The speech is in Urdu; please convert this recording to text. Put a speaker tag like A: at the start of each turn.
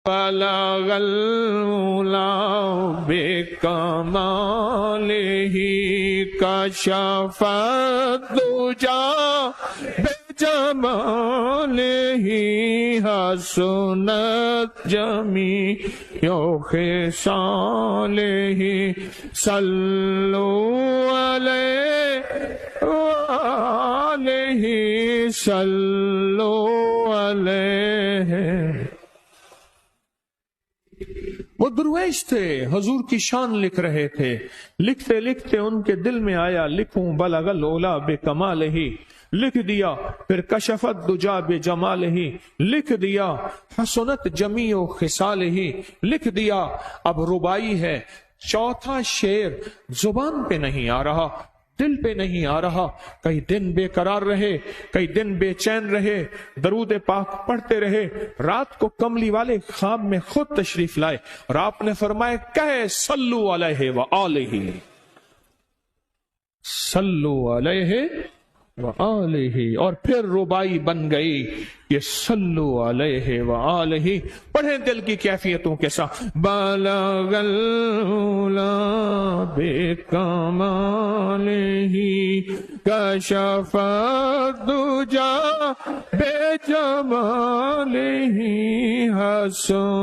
A: بلغ العلا بکمالہ کشف الدجا بجمالہ حسنت جمیع خصالہ صلوا علیہ وآلہ صلوا علیہ۔ وہ درویش تھے، حضور کی شان لکھ رہے تھے، لکھتے لکھتے ان کے دل میں آیا لکھوں بلغ العلا بکمالہ، لکھ دیا، پھر کشف الدجا بجمالہ، لکھ دیا، حسنت جمیع خصالہ، لکھ دیا۔ اب ربائی ہے، چوتھا شعر زبان پہ نہیں آ رہا، دل پہ نہیں آ رہا، کئی دن بے قرار رہے، کئی دن بے چین رہے، درود پاک پڑھتے رہے، رات کو کملی والے خواب میں خود تشریف لائے اور آپ نے فرمایا کہے صلو علیہ وآلہ، صلو علیہ وآلہ، اور پھر ربائی بن گئی یہ صلو علیہ وآلہ۔ پڑھیں دل کی کیفیتوں کے ساتھ، بلغ العلا بکمالہ کشف الدجا بجمالہ حسن